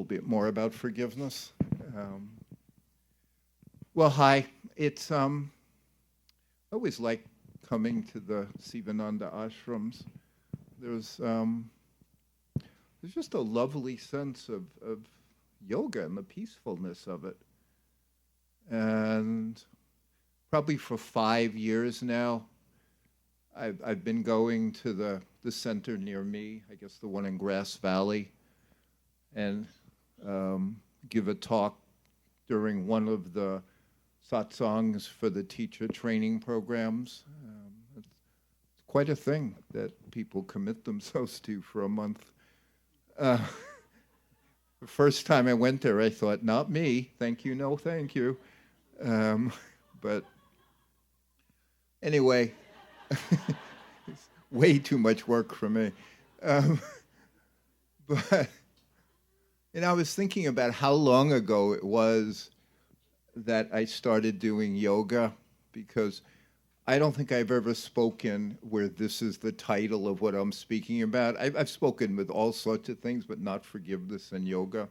bit more about forgiveness. Well, hi. It's I always like coming to the Sivananda Ashrams. There's just a lovely sense of yoga and the peacefulness of it. And probably for 5 years now, I've been going to the center near me, I guess the one in Grass Valley, and give a talk during one of the satsangs for the teacher training programs. It's quite a thing that people commit themselves to for a month. The first time I went there, I thought, not me. Thank you, no thank you. But anyway, it's way too much work for me. But I was thinking about how long ago it was that I started doing yoga, because I don't think I've ever spoken where this is the title of what I'm speaking about. I've spoken with all sorts of things, but not forgiveness and yoga.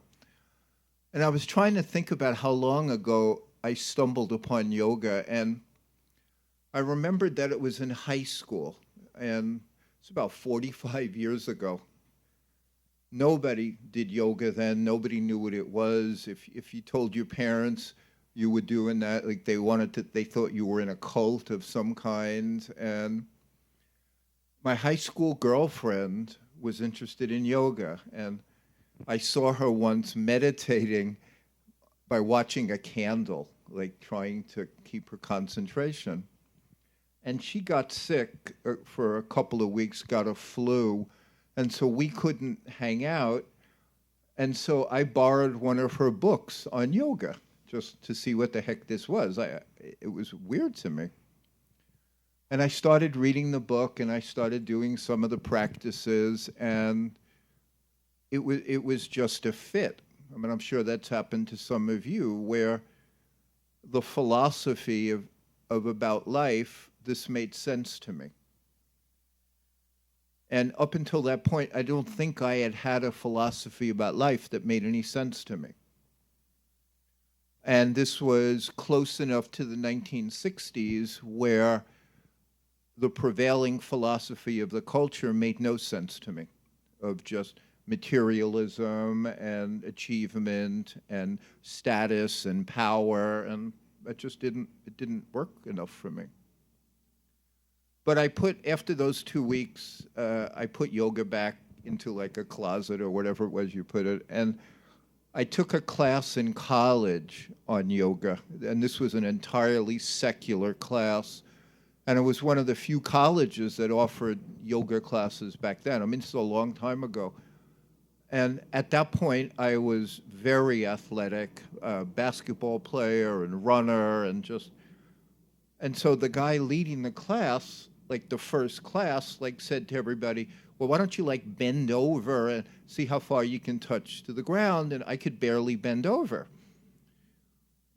And I was trying to think about how long ago I stumbled upon yoga, and I remembered that it was in high school, and it's about 45 years ago. Nobody did yoga then. Nobody knew what it was. If you told your parents you were doing that, like they thought you were in a cult of some kind. And my high school girlfriend was interested in yoga, and I saw her once meditating by watching a candle, like trying to keep her concentration. And she got sick for a couple of weeks, got a flu, and so we couldn't hang out. And so I borrowed one of her books on yoga just to see what the heck this was. It was weird to me. And I started reading the book, and I started doing some of the practices, and it was just a fit. I mean, I'm sure that's happened to some of you, where the philosophy of about life, this made sense to me. And up until that point, I don't think I had a philosophy about life that made any sense to me. And this was close enough to the 1960s where the prevailing philosophy of the culture made no sense to me, of just materialism and achievement and status and power, and it didn't work enough for me. But after those 2 weeks, I put yoga back into like a closet or whatever it was you put it, and I took a class in college on yoga, and this was an entirely secular class, and it was one of the few colleges that offered yoga classes back then. I mean, this is a long time ago. And at that point, I was very athletic, basketball player and runner, and so the guy leading the class, like the first class, like said to everybody, well, why don't you like bend over and see how far you can touch to the ground? And I could barely bend over.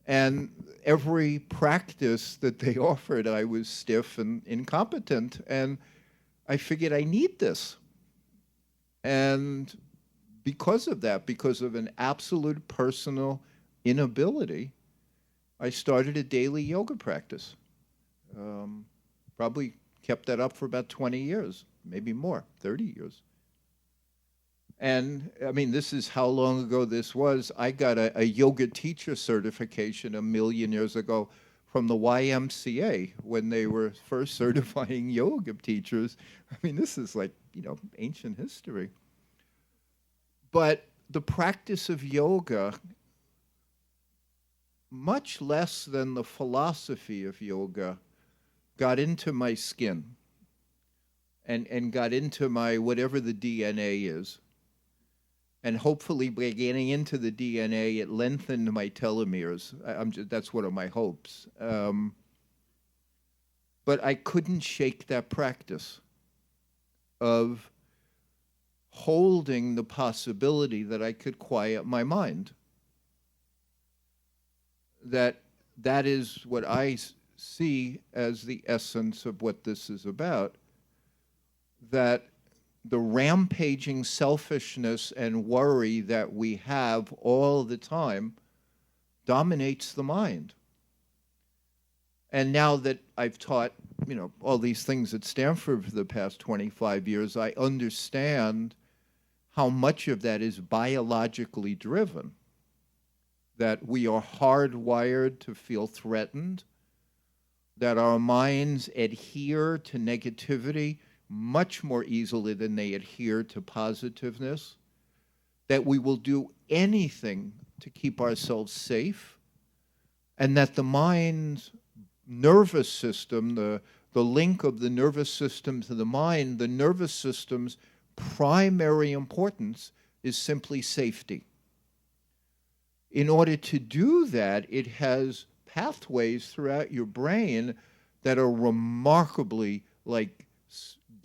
And every practice that they offered, I was stiff and incompetent. And I figured I need this. And because of that, because of an absolute personal inability, I started a daily yoga practice. Probably kept that up for about 20 years, maybe more, 30 years. And I mean, this is how long ago this was. I got a yoga teacher certification 1,000,000 years ago from the YMCA when they were first certifying yoga teachers. I mean, this is like, ancient history. But the practice of yoga, much less than the philosophy of yoga, got into my skin and got into my whatever the DNA is. And hopefully by getting into the DNA, it lengthened my telomeres. That's one of my hopes. But I couldn't shake that practice of holding the possibility that I could quiet my mind. That is what I see as the essence of what this is about. That the rampaging selfishness and worry that we have all the time dominates the mind. And now that I've taught, all these things at Stanford for the past 25 years, I understand how much of that is biologically driven, that we are hardwired to feel threatened, that our minds adhere to negativity much more easily than they adhere to positiveness, that we will do anything to keep ourselves safe, and that the mind's nervous system, the link of the nervous system to the mind, the nervous system's primary importance is simply safety. In order to do that, it has pathways throughout your brain that are remarkably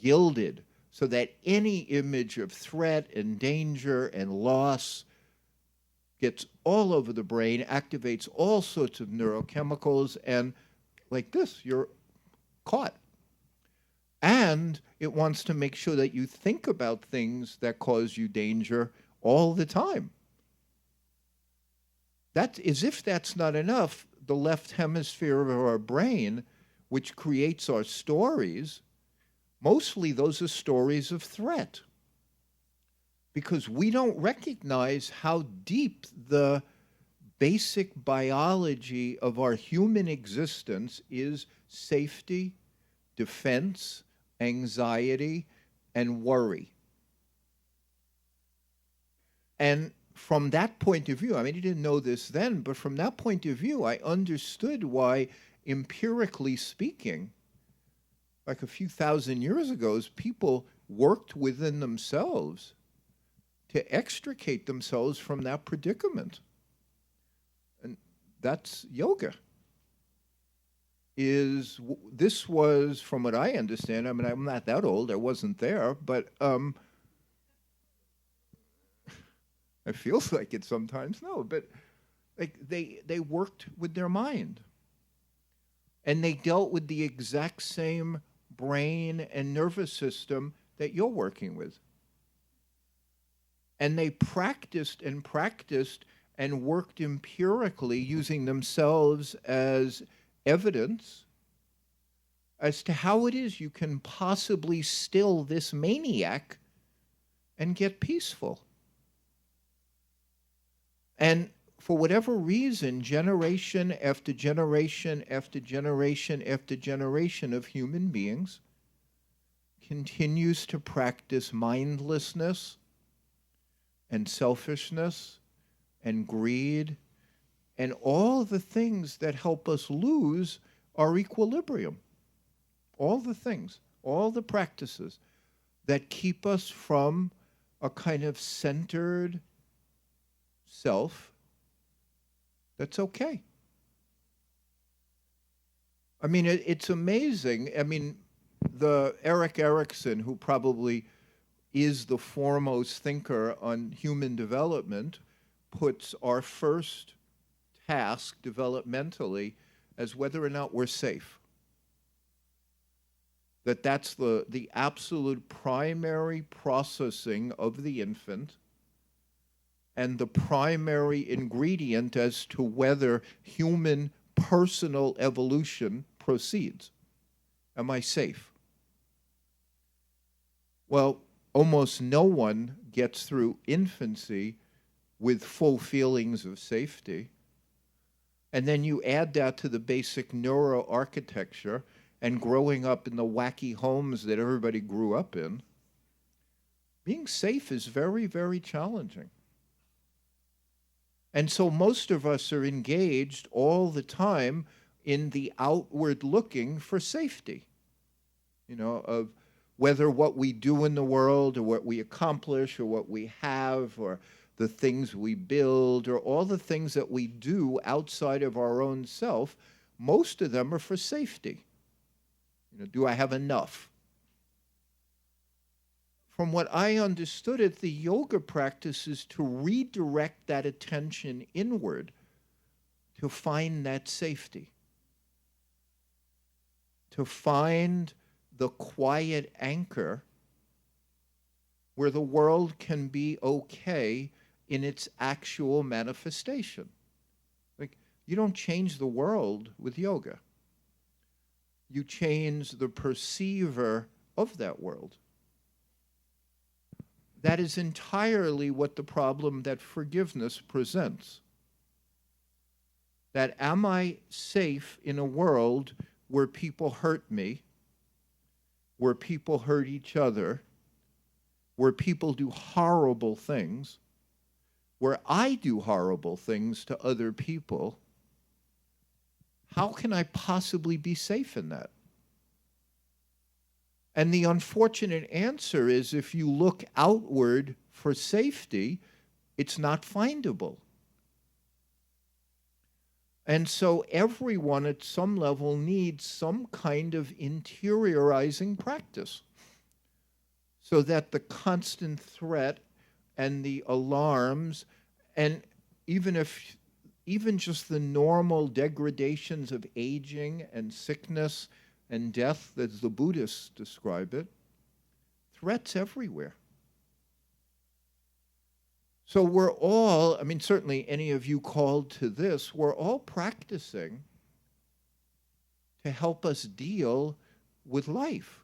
gilded, so that any image of threat and danger and loss gets all over the brain, activates all sorts of neurochemicals, and like this, you're caught. And it wants to make sure that you think about things that cause you danger all the time. That's, as if that's not enough, the left hemisphere of our brain, which creates our stories, mostly those are stories of threat. Because we don't recognize how deep the basic biology of our human existence is: safety, defense, anxiety, and worry. And from that point of view, I didn't know this then, but from that point of view, I understood why, empirically speaking, like a few thousand years ago, people worked within themselves to extricate themselves from that predicament. And that's yoga. This was, from what I understand, I'm not that old, I wasn't there, but it feels like it sometimes, no, but they worked with their mind. And they dealt with the exact same brain and nervous system that you're working with. And they practiced and worked empirically, using themselves as evidence as to how it is you can possibly still this maniac and get peaceful. And for whatever reason, generation after generation after generation after generation of human beings continues to practice mindlessness and selfishness and greed and all the things that help us lose our equilibrium. All the things, all the practices that keep us from a kind of centered self that's okay. It's amazing. The Erik Erikson, who probably is the foremost thinker on human development, puts our first task developmentally as whether or not we're safe. That's the absolute primary processing of the infant and the primary ingredient as to whether human personal evolution proceeds. Am I safe? Well, almost no one gets through infancy with full feelings of safety. And then you add that to the basic neuroarchitecture and growing up in the wacky homes that everybody grew up in. Being safe is very, very challenging. And so most of us are engaged all the time in the outward looking for safety, of whether what we do in the world or what we accomplish or what we have or the things we build or all the things that we do outside of our own self, most of them are for safety. Do I have enough? From what I understood it, the yoga practice is to redirect that attention inward to find that safety, to find the quiet anchor where the world can be okay in its actual manifestation. Like, you don't change the world with yoga. You change the perceiver of that world. That is entirely what the problem that forgiveness presents. That am I safe in a world where people hurt me, where people hurt each other, where people do horrible things, where I do horrible things to other people? How can I possibly be safe in that? And the unfortunate answer is, if you look outward for safety, it's not findable. And so everyone at some level needs some kind of interiorizing practice, so that the constant threat and the alarms, and even just the normal degradations of aging and sickness and death, as the Buddhists describe it, threats everywhere. So we're all, I mean, certainly any of you called to this, we're all practicing to help us deal with life.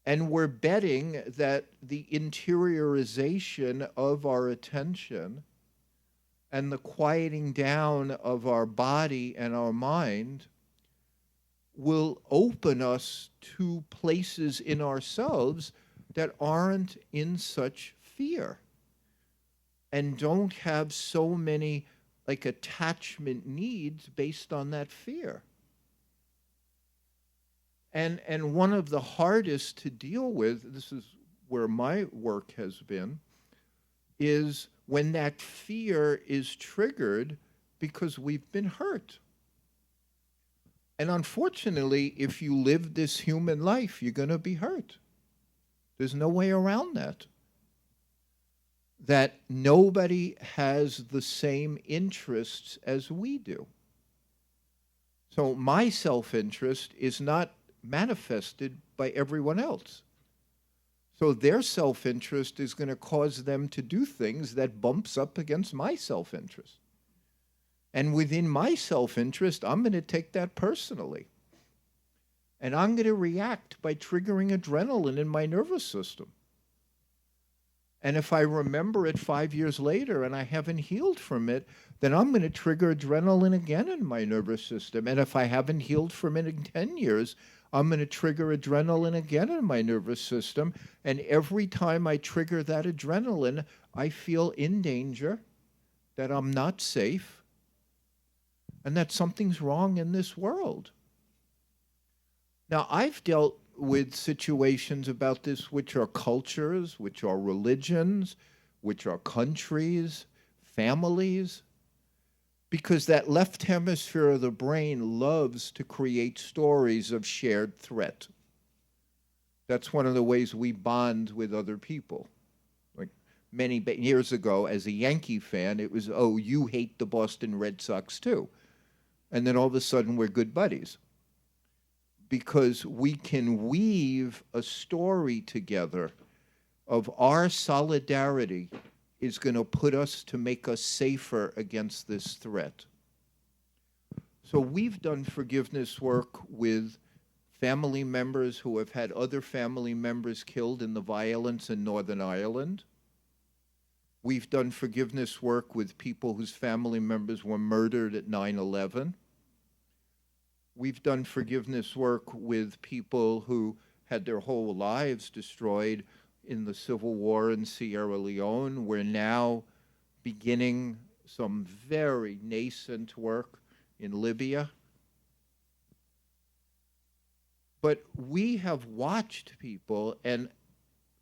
And we're betting that the interiorization of our attention and the quieting down of our body and our mind will open us to places in ourselves that aren't in such fear and don't have so many like attachment needs based on that fear. And one of the hardest to deal with, this is where my work has been, is when that fear is triggered because we've been hurt. And unfortunately, if you live this human life, you're going to be hurt. There's no way around that. That nobody has the same interests as we do. So my self-interest is not manifested by everyone else. So their self-interest is going to cause them to do things that bumps up against my self-interest. And within my self-interest, I'm going to take that personally. And I'm going to react by triggering adrenaline in my nervous system. And if I remember it 5 years later and I haven't healed from it, then I'm going to trigger adrenaline again in my nervous system. And if I haven't healed from it in 10 years, I'm going to trigger adrenaline again in my nervous system. And every time I trigger that adrenaline, I feel in danger, that I'm not safe, and that something's wrong in this world. Now, I've dealt with situations about this which are cultures, which are religions, which are countries, families, because that left hemisphere of the brain loves to create stories of shared threat. That's one of the ways we bond with other people. Like many years ago, as a Yankee fan, it was, oh, you hate the Boston Red Sox too. And then all of a sudden we're good buddies. Because we can weave a story together of our solidarity is going to put us to make us safer against this threat. So we've done forgiveness work with family members who have had other family members killed in the violence in Northern Ireland. We've done forgiveness work with people whose family members were murdered at 9/11. We've done forgiveness work with people who had their whole lives destroyed in the Civil War in Sierra Leone. We're now beginning some very nascent work in Libya. But we have watched people, and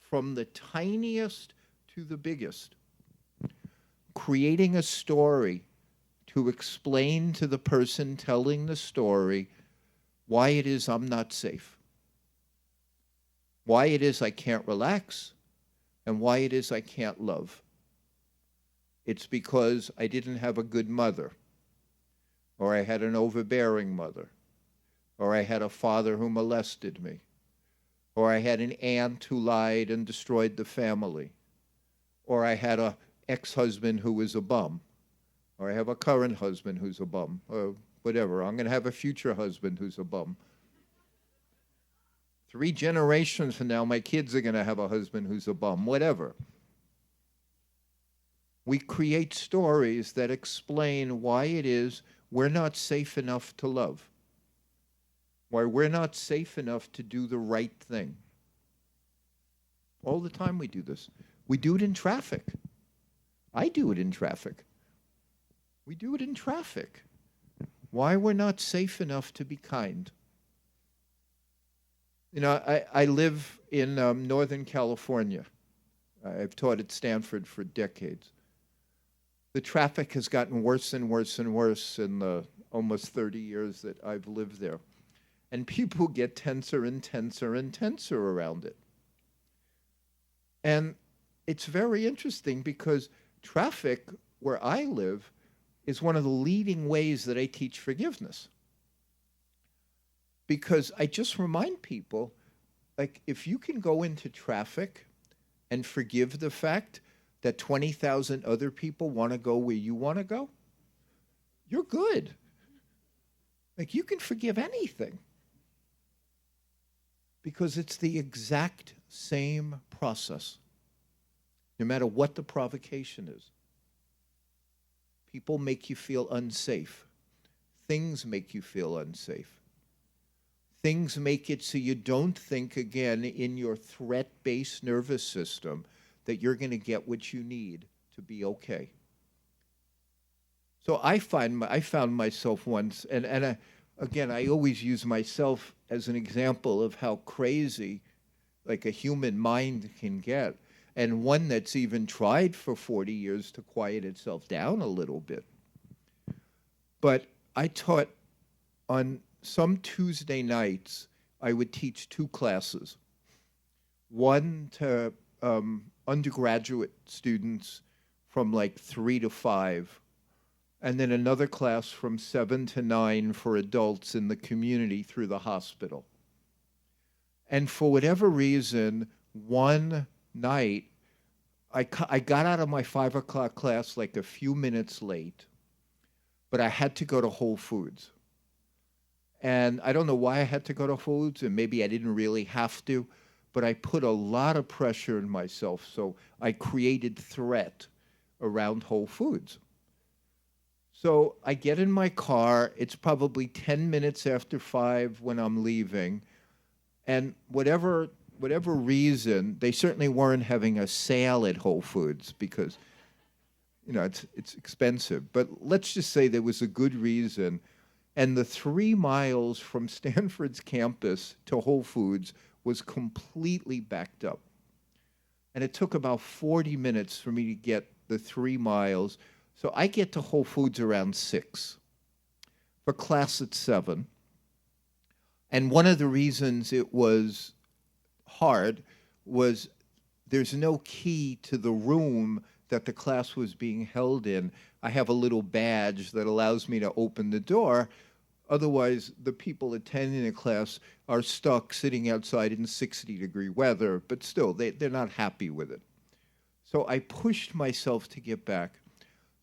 from the tiniest to the biggest, creating a story to explain to the person telling the story why it is I'm not safe, why it is I can't relax, and why it is I can't love. It's because I didn't have a good mother, or I had an overbearing mother, or I had a father who molested me, or I had an aunt who lied and destroyed the family, or I had a ex-husband who was a bum, or I have a current husband who's a bum, or whatever. I'm going to have a future husband who's a bum. 3 generations from now, my kids are going to have a husband who's a bum, whatever. We create stories that explain why it is we're not safe enough to love, why we're not safe enough to do the right thing. All the time we do this. We do it in traffic. I do it in traffic. We do it in traffic. Why we're not safe enough to be kind. You know, I live in Northern California. I've taught at Stanford for decades. The traffic has gotten worse and worse and worse in the almost 30 years that I've lived there. And people get tenser and tenser and tenser around it. And it's very interesting because traffic, where I live, is one of the leading ways that I teach forgiveness. Because I just remind people, like, if you can go into traffic and forgive the fact that 20,000 other people want to go where you want to go, you're good. Like, you can forgive anything. Because it's the exact same process, no matter what the provocation is. People make you feel unsafe. Things make you feel unsafe. Things make it so you don't think again in your threat-based nervous system that you're going to get what you need to be okay. So I found myself once, and again, I always use myself as an example of how crazy like a human mind can get, and one that's even tried for 40 years to quiet itself down a little bit. But I taught on some Tuesday nights, I would teach 2 classes. One to undergraduate students from like 3 to 5, and then another class from 7 to 9 for adults in the community through the hospital. And for whatever reason, one night, I got out of my 5 o'clock class like a few minutes late, but I had to go to Whole Foods. And I don't know why I had to go to Whole Foods, and maybe I didn't really have to, but I put a lot of pressure on myself, so I created threat around Whole Foods. So I get in my car, it's probably 10 minutes after 5 when I'm leaving, and whatever reason, they certainly weren't having a sale at Whole Foods because, you know, it's expensive. But let's just say there was a good reason, and the 3 miles from Stanford's campus to Whole Foods was completely backed up. And it took about 40 minutes for me to get the 3 miles. So I get to Whole Foods around 6 for class at 7. And one of the reasons it was hard was there's no key to the room that the class was being held in. I have a little badge that allows me to open the door. Otherwise, the people attending the class are stuck sitting outside in 60-degree weather, but still, they're not happy with it. So I pushed myself to get back.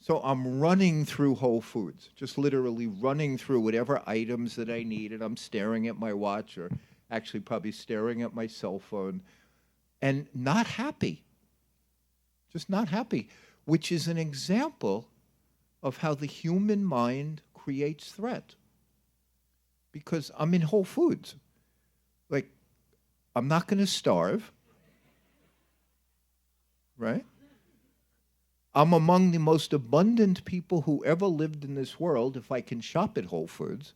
So I'm running through Whole Foods, just literally running through whatever items that I need, and I'm staring at my watch, or actually probably staring at my cell phone, and not happy. Just not happy, which is an example of how the human mind creates threat. Because I'm in Whole Foods. Like, I'm not going to starve, right? I'm among the most abundant people who ever lived in this world if I can shop at Whole Foods.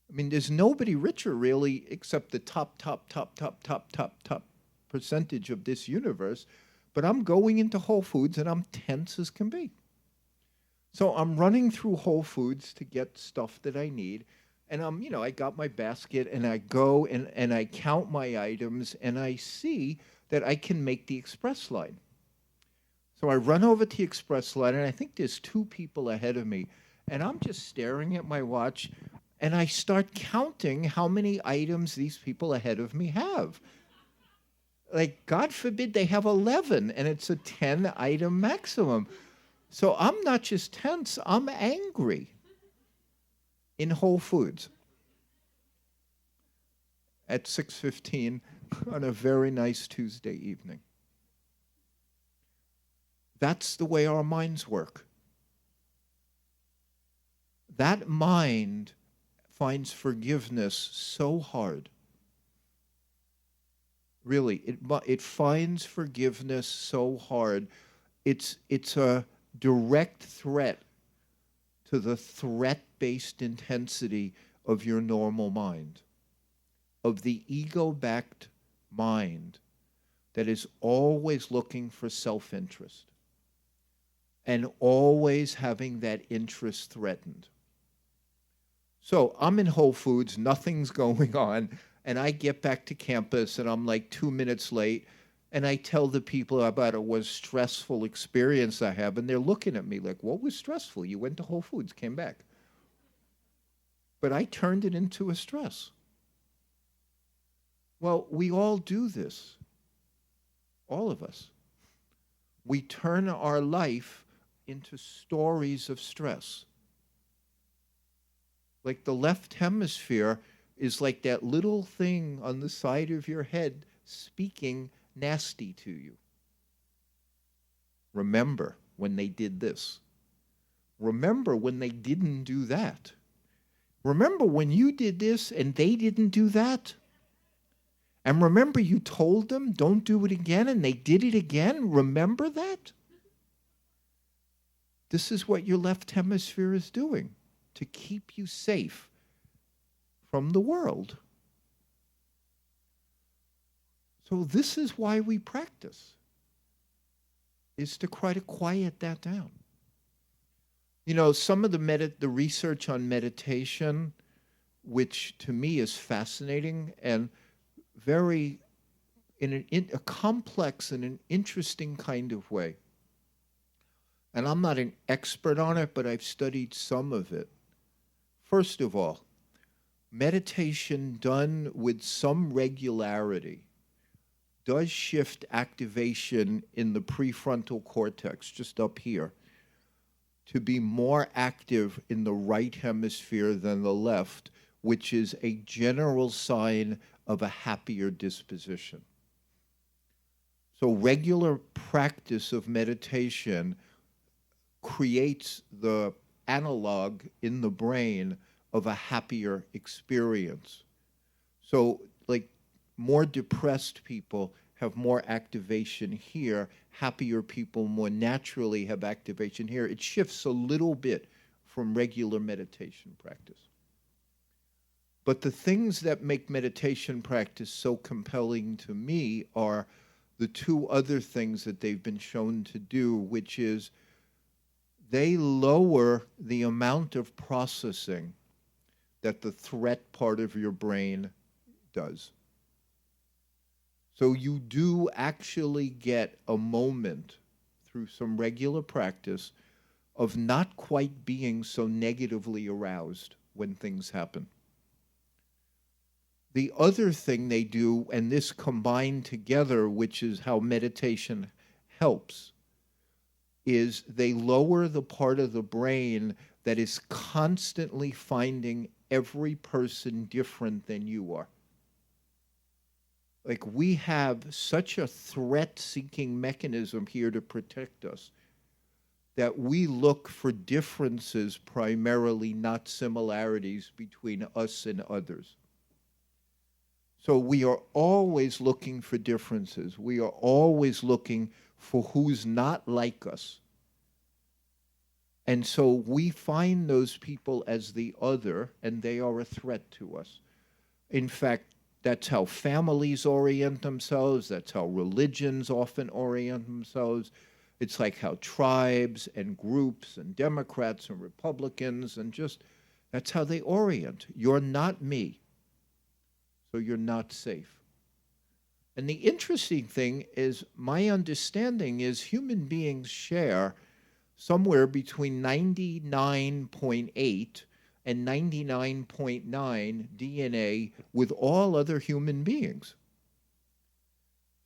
I mean, there's nobody richer, really, except the top percentage of this universe. But I'm going into Whole Foods, and I'm tense as can be. So I'm running through Whole Foods to get stuff that I need. And I got my basket, and I go and I count my items, and I see that I can make the express line. So I run over to the express line, and I think there's 2 people ahead of me, and I'm just staring at my watch, And I start counting how many items these people ahead of me have. Like, God forbid they have 11, and it's a 10-item maximum. So I'm not just tense, I'm angry in Whole Foods at 6:15 on a very nice Tuesday evening. That's the way our minds work. That mind finds forgiveness so hard. Really, it finds forgiveness so hard. It's a direct threat to the threat-based intensity of your normal mind, of the ego-backed mind that is always looking for self-interest and always having that interest threatened. So I'm in Whole Foods, nothing's going on, and I get back to campus and I'm like 2 minutes late, and I tell the people about a stressful experience I have, and they're looking at me like, what was stressful? You went to Whole Foods, came back. But I turned it into a stress. Well, we all do this. All of us. We turn our life into stories of stress. Like the left hemisphere is like that little thing on the side of your head speaking nasty to you. Remember when they did this. Remember when they didn't do that. Remember when you did this and they didn't do that. And remember you told them don't do it again and they did it again. Remember that? This is what your left hemisphere is doing to keep you safe from the world. So this is why we practice, is to try to quiet that down. You know, some of the research on meditation, which to me is fascinating and very in a complex and an interesting kind of way. And I'm not an expert on it, but I've studied some of it. First of all, meditation done with some regularity does shift activation in the prefrontal cortex, just up here, to be more active in the right hemisphere than the left, which is a general sign of a happier disposition. So regular practice of meditation creates the analog in the brain of a happier experience. So, like, more depressed people have more activation here. Happier people more naturally have activation here. It shifts a little bit from regular meditation practice. But the things that make meditation practice so compelling to me are the two other things that they've been shown to do, which is they lower the amount of processing that the threat part of your brain does. So you do actually get a moment through some regular practice of not quite being so negatively aroused when things happen. The other thing they do, and this combined together, which is how meditation helps, is they lower the part of the brain that is constantly finding every person different than you are. Like, we have such a threat-seeking mechanism here to protect us that we look for differences primarily, not similarities, between us and others. So we are always looking for differences. We are always looking for who's not like us. And so we find those people as the other, and they are a threat to us. In fact, that's how families orient themselves. That's how religions often orient themselves. It's like how tribes and groups and Democrats and Republicans and just, that's how they orient. You're not me, so you're not safe. And the interesting thing is, my understanding is human beings share somewhere between 99.8 and 99.9 DNA with all other human beings.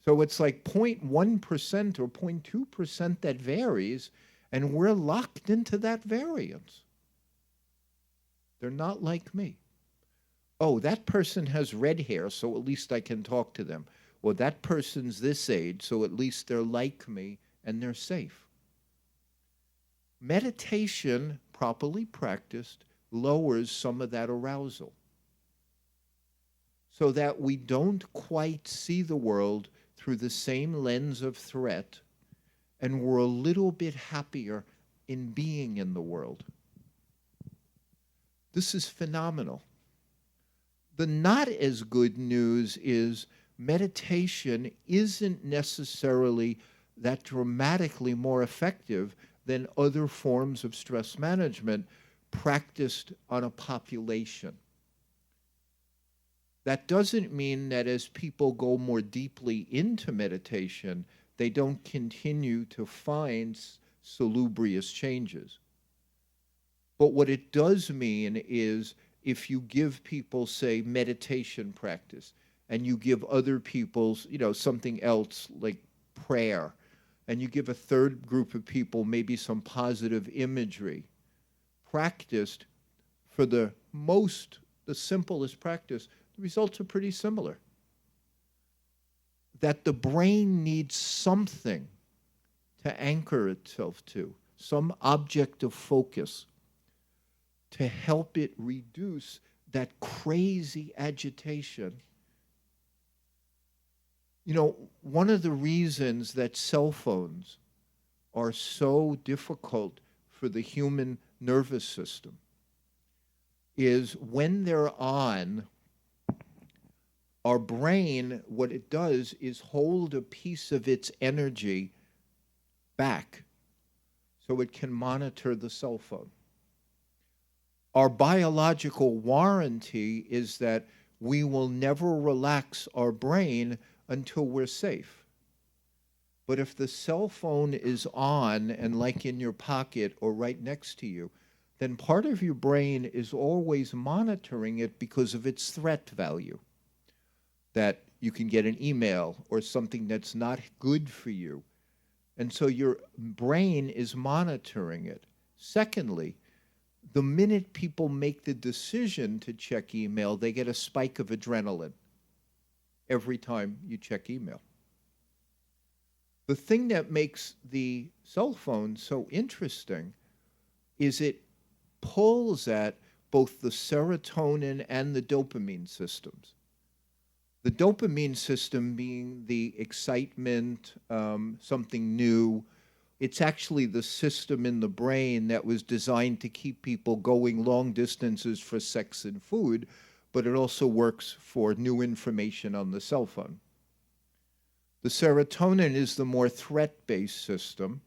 So it's like 0.1% or 0.2% that varies, and we're locked into that variance. They're not like me. Oh, that person has red hair, so at least I can talk to them. Well, that person's this age, so at least they're like me and they're safe. Meditation, properly practiced, lowers some of that arousal so that we don't quite see the world through the same lens of threat, and we're a little bit happier in being in the world. This is phenomenal. The not as good news is meditation isn't necessarily that dramatically more effective than other forms of stress management practiced on a population. That doesn't mean that as people go more deeply into meditation, they don't continue to find salubrious changes. But what it does mean is if you give people, say, meditation practice, and you give other people, something else like prayer, and you give a third group of people maybe some positive imagery, practiced for the simplest practice, the results are pretty similar. That the brain needs something to anchor itself to, some object of focus to help it reduce that crazy agitation. One of the reasons that cell phones are so difficult for the human nervous system is when they're on, our brain, what it does is hold a piece of its energy back so it can monitor the cell phone. Our biological warranty is that we will never relax our brain until we're safe. But if the cell phone is on and like in your pocket or right next to you, then part of your brain is always monitoring it because of its threat value. That you can get an email or something that's not good for you. And so your brain is monitoring it. Secondly, the minute people make the decision to check email, they get a spike of adrenaline every time you check email. The thing that makes the cell phone so interesting is it pulls at both the serotonin and the dopamine systems. The dopamine system being the excitement, something new. It's actually the system in the brain that was designed to keep people going long distances for sex and food, but it also works for new information on the cell phone. The serotonin is the more threat-based system,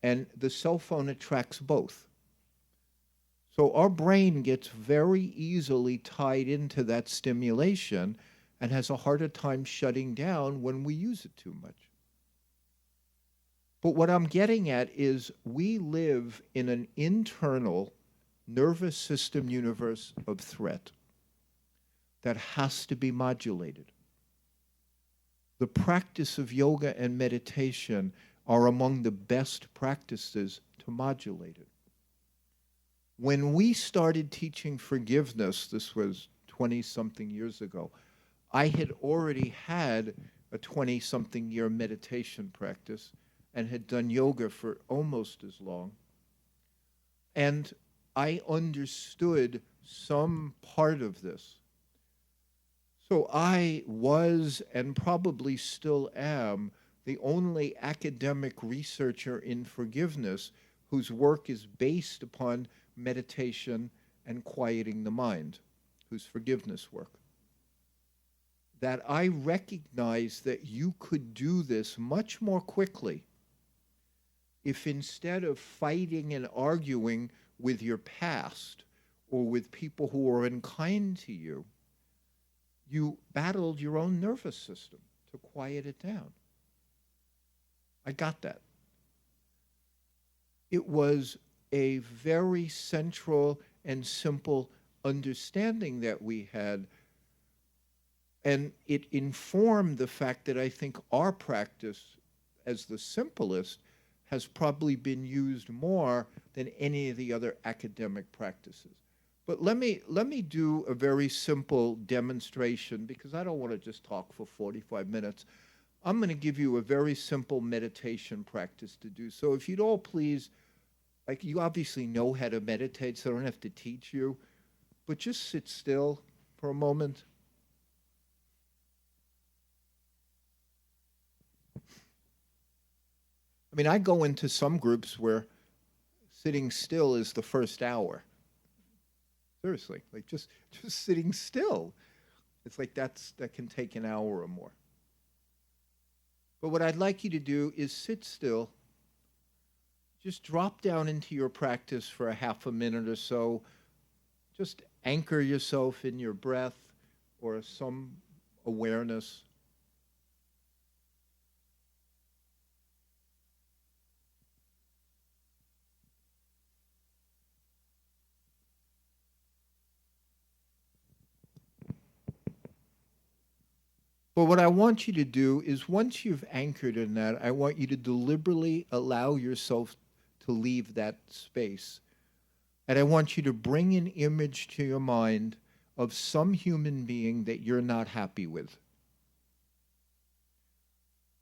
and the cell phone attracts both. So our brain gets very easily tied into that stimulation and has a harder time shutting down when we use it too much. But what I'm getting at is we live in an internal nervous system universe of threat that has to be modulated. The practice of yoga and meditation are among the best practices to modulate it. When we started teaching forgiveness, this was 20-something years ago, I had already had a 20-something year meditation practice and had done yoga for almost as long. And I understood some part of this. So I was, and probably still am, the only academic researcher in forgiveness whose work is based upon meditation and quieting the mind, whose forgiveness work. That I recognize that you could do this much more quickly if instead of fighting and arguing with your past or with people who are unkind to you, you battled your own nervous system to quiet it down. I got that. It was a very central and simple understanding that we had. And it informed the fact that I think our practice, as the simplest, has probably been used more than any of the other academic practices. But let me do a very simple demonstration, because I don't want to just talk for 45 minutes. I'm going to give you a very simple meditation practice to do. So if you'd all please, like, you obviously know how to meditate, so I don't have to teach you, but just sit still for a moment. I mean, I go into some groups where sitting still is the first hour. Seriously, like just sitting still. It's like that can take an hour or more. But what I'd like you to do is sit still. Just drop down into your practice for a half a minute or so. Just anchor yourself in your breath or some awareness. But what I want you to do is, once you've anchored in that, I want you to deliberately allow yourself to leave that space. And I want you to bring an image to your mind of some human being that you're not happy with.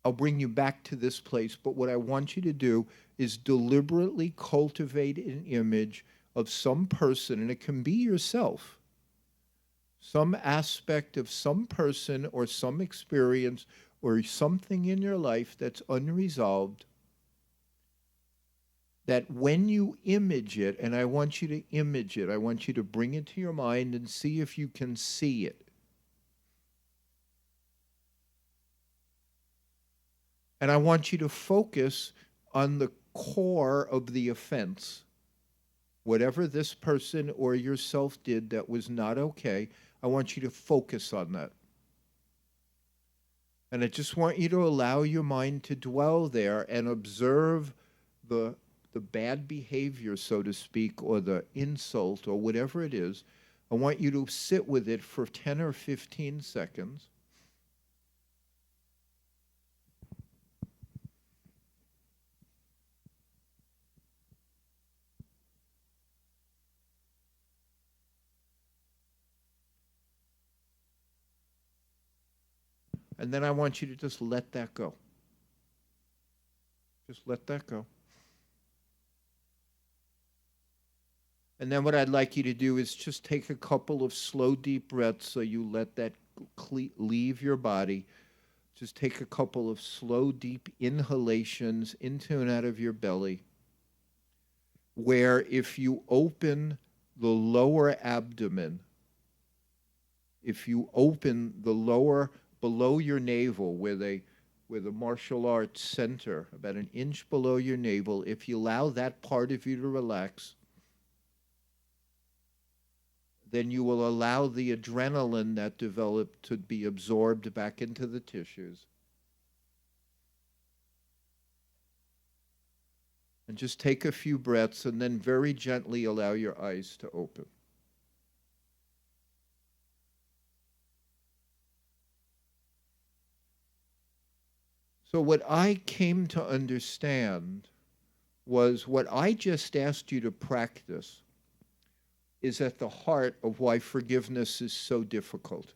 I'll bring you back to this place, but what I want you to do is deliberately cultivate an image of some person, and it can be yourself, some aspect of some person or some experience or something in your life that's unresolved, that when you image it, and I want you to image it, I want you to bring it to your mind and see if you can see it. And I want you to focus on the core of the offense. Whatever this person or yourself did that was not okay, I want you to focus on that. And I just want you to allow your mind to dwell there and observe the bad behavior, so to speak, or the insult, or whatever it is. I want you to sit with it for 10 or 15 seconds. And then I want you to just let that go. Just let that go. And then what I'd like you to do is just take a couple of slow, deep breaths, so you let that leave your body. Just take a couple of slow, deep inhalations into and out of your belly, where if you open the lower abdomen, if you open the lower, below your navel, where the martial arts center, about an inch below your navel, if you allow that part of you to relax, then you will allow the adrenaline that developed to be absorbed back into the tissues. And just take a few breaths, and then very gently allow your eyes to open. So what I came to understand was what I just asked you to practice is at the heart of why forgiveness is so difficult.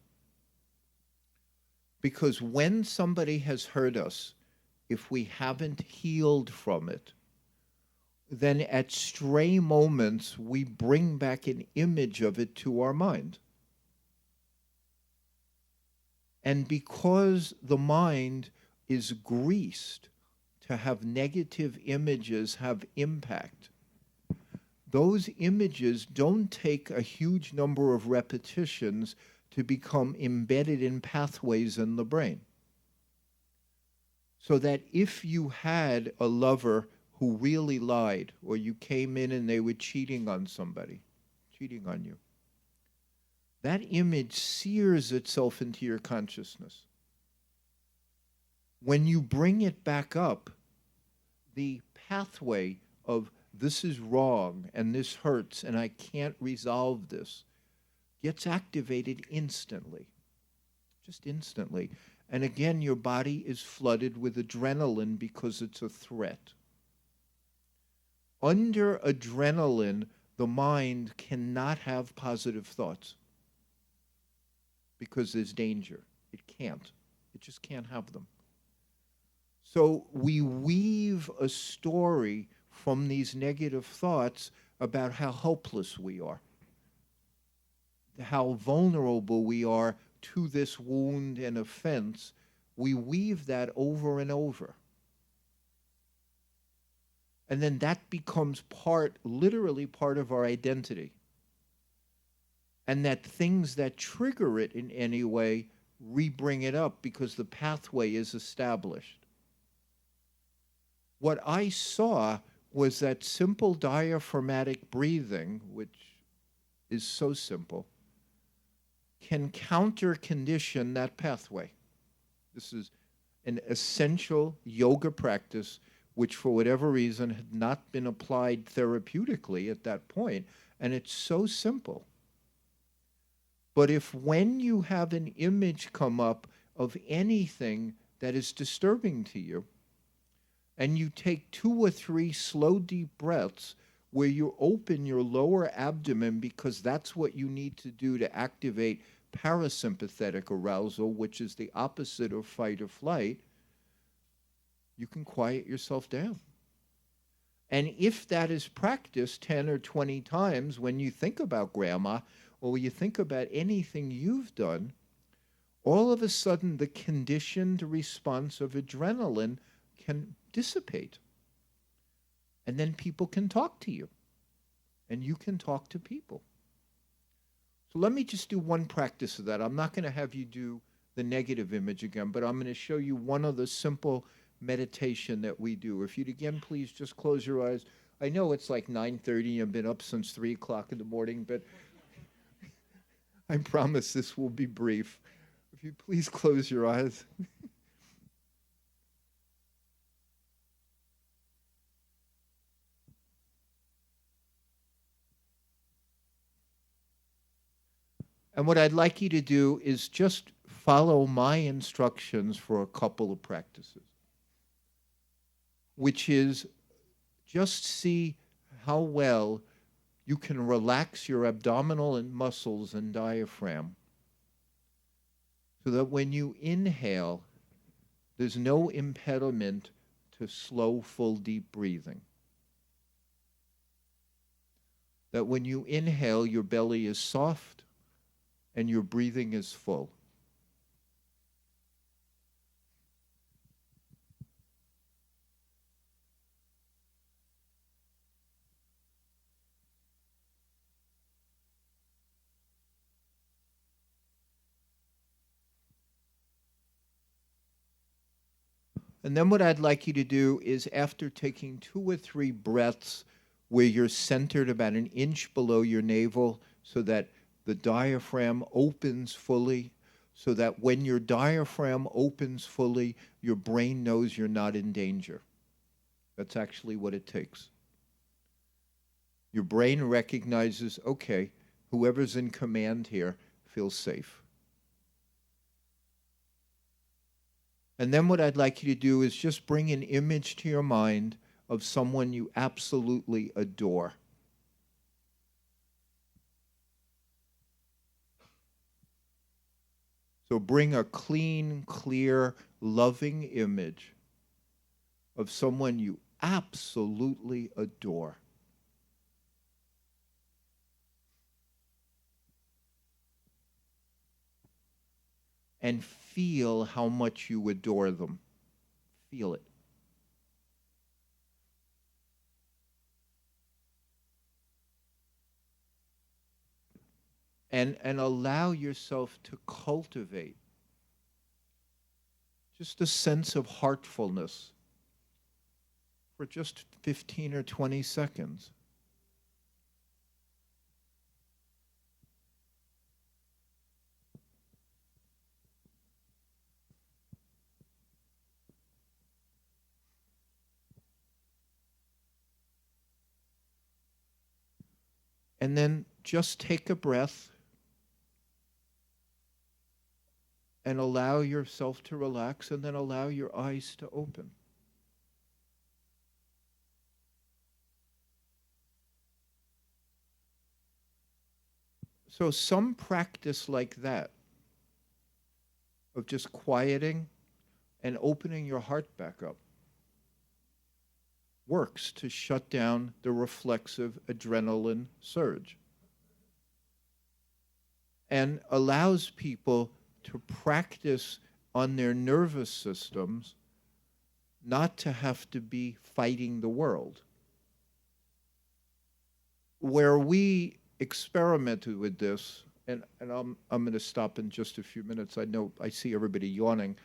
Because when somebody has hurt us, if we haven't healed from it, then at stray moments we bring back an image of it to our mind. And because the mind is greased to have negative images have impact, those images don't take a huge number of repetitions to become embedded in pathways in the brain. So that if you had a lover who really lied, or you came in and they were cheating on somebody, cheating on you, that image sears itself into your consciousness. When you bring it back up, the pathway of this is wrong and this hurts and I can't resolve this, gets activated instantly, just instantly. And again, your body is flooded with adrenaline because it's a threat. Under adrenaline, the mind cannot have positive thoughts because there's danger. It can't. It just can't have them. So we weave a story from these negative thoughts about how helpless we are, how vulnerable we are to this wound and offense. We weave that over and over. And then that becomes literally part of our identity. And that things that trigger it in any way re-bring it up because the pathway is established. What I saw was that simple diaphragmatic breathing, which is so simple, can counter-condition that pathway. This is an essential yoga practice which for whatever reason had not been applied therapeutically at that point, and it's so simple. But if when you have an image come up of anything that is disturbing to you, and you take 2 or 3 slow, deep breaths where you open your lower abdomen because that's what you need to do to activate parasympathetic arousal, which is the opposite of fight or flight, you can quiet yourself down. And if that is practiced 10 or 20 times when you think about grandma or when you think about anything you've done, all of a sudden the conditioned response of adrenaline can dissipate. And then people can talk to you. And you can talk to people. So let me just do one practice of that. I'm not going to have you do the negative image again, but I'm going to show you one of the simple meditation that we do. If you'd again please just close your eyes. I know it's like 9:30. I've been up since 3 o'clock in the morning, but I promise this will be brief. If you please close your eyes. And what I'd like you to do is just follow my instructions for a couple of practices, which is just see how well you can relax your abdominal and muscles and diaphragm so that when you inhale, there's no impediment to slow, full, deep breathing. That when you inhale, your belly is soft and your breathing is full. And then what I'd like you to do is after taking 2 or 3 breaths where you're centered about an inch below your navel so that the diaphragm opens fully, so that when your diaphragm opens fully, your brain knows you're not in danger. That's actually what it takes. Your brain recognizes, okay, whoever's in command here feels safe. And then what I'd like you to do is just bring an image to your mind of someone you absolutely adore. So bring a clean, clear, loving image of someone you absolutely adore. And feel how much you adore them. Feel it. And allow yourself to cultivate just a sense of heartfulness for just 15 or 20 seconds. And then just take a breath and allow yourself to relax, and then allow your eyes to open. So some practice like that, of just quieting and opening your heart back up, works to shut down the reflexive adrenaline surge and allows people to practice on their nervous systems not to have to be fighting the world. Where we experimented with this, and I'm going to stop in just a few minutes. I know I see everybody yawning.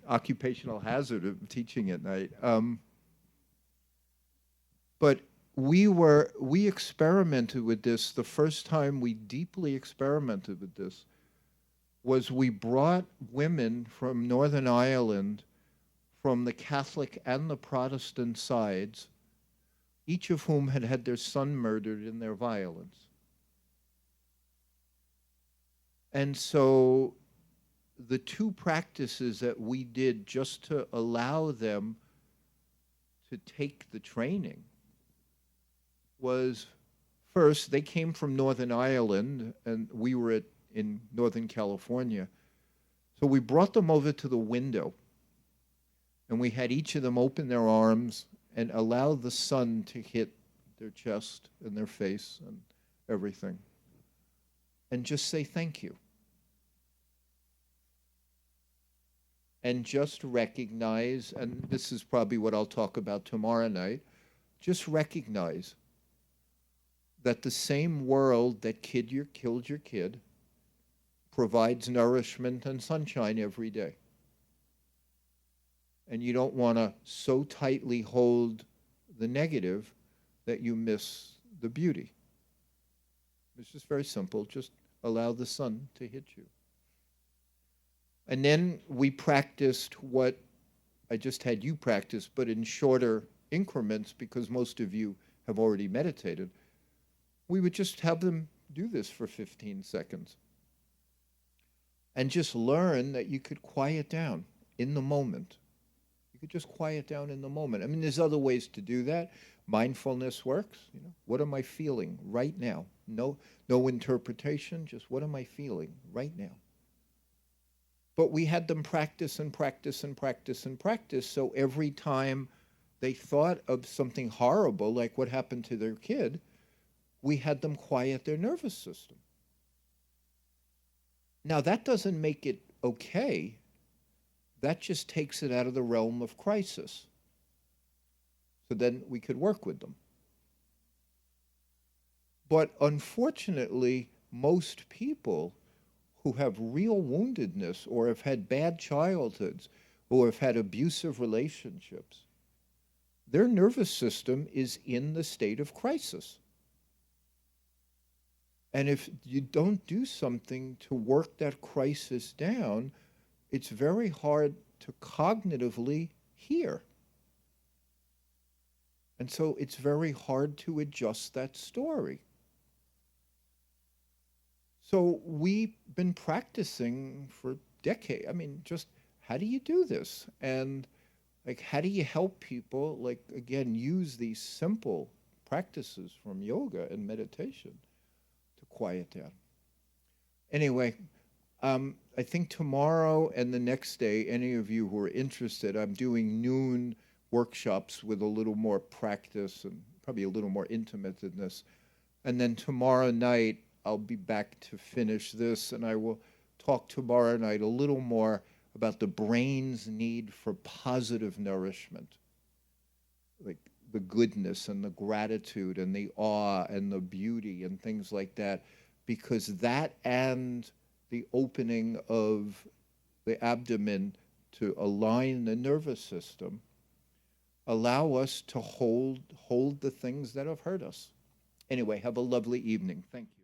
Occupational hazard of teaching at night. But we experimented with this. The first time we deeply experimented with this was we brought women from Northern Ireland, from the Catholic and the Protestant sides, each of whom had had their son murdered in their violence. And so the two practices that we did just to allow them to take the training was, first, they came from Northern Ireland, and we were in Northern California. So we brought them over to the window, and we had each of them open their arms and allow the sun to hit their chest and their face and everything, and just say thank you. And just recognize, and this is probably what I'll talk about tomorrow night, just recognize that the same world that killed your kid provides nourishment and sunshine every day. And you don't want to so tightly hold the negative that you miss the beauty. It's just very simple. Just allow the sun to hit you. And then we practiced what I just had you practice, but in shorter increments, because most of you have already meditated. We would just have them do this for 15 seconds. And just learn that you could quiet down in the moment. You could just quiet down in the moment. I mean, there's other ways to do that. Mindfulness works. You know, what am I feeling right now? No interpretation, just what am I feeling right now? But we had them practice and practice and practice and practice, so every time they thought of something horrible, like what happened to their kid, we had them quiet their nervous system. Now, that doesn't make it okay. That just takes it out of the realm of crisis. So then we could work with them. But unfortunately, most people who have real woundedness or have had bad childhoods or have had abusive relationships, their nervous system is in the state of crisis. And if you don't do something to work that crisis down, it's very hard to cognitively hear. And so it's very hard to adjust that story. So we've been practicing for decades. I mean, just how do you do this? And like, how do you help people, like, again, use these simple practices from yoga and meditation to quiet down? Anyway, I think tomorrow and the next day, any of you who are interested, I'm doing noon workshops with a little more practice and probably a little more intimate than this. And then tomorrow night, I'll be back to finish this, and I will talk tomorrow night a little more about the brain's need for positive nourishment, like the goodness and the gratitude and the awe and the beauty and things like that, because that and the opening of the abdomen to align the nervous system allow us to hold the things that have hurt us. Anyway, have a lovely evening. Thank you.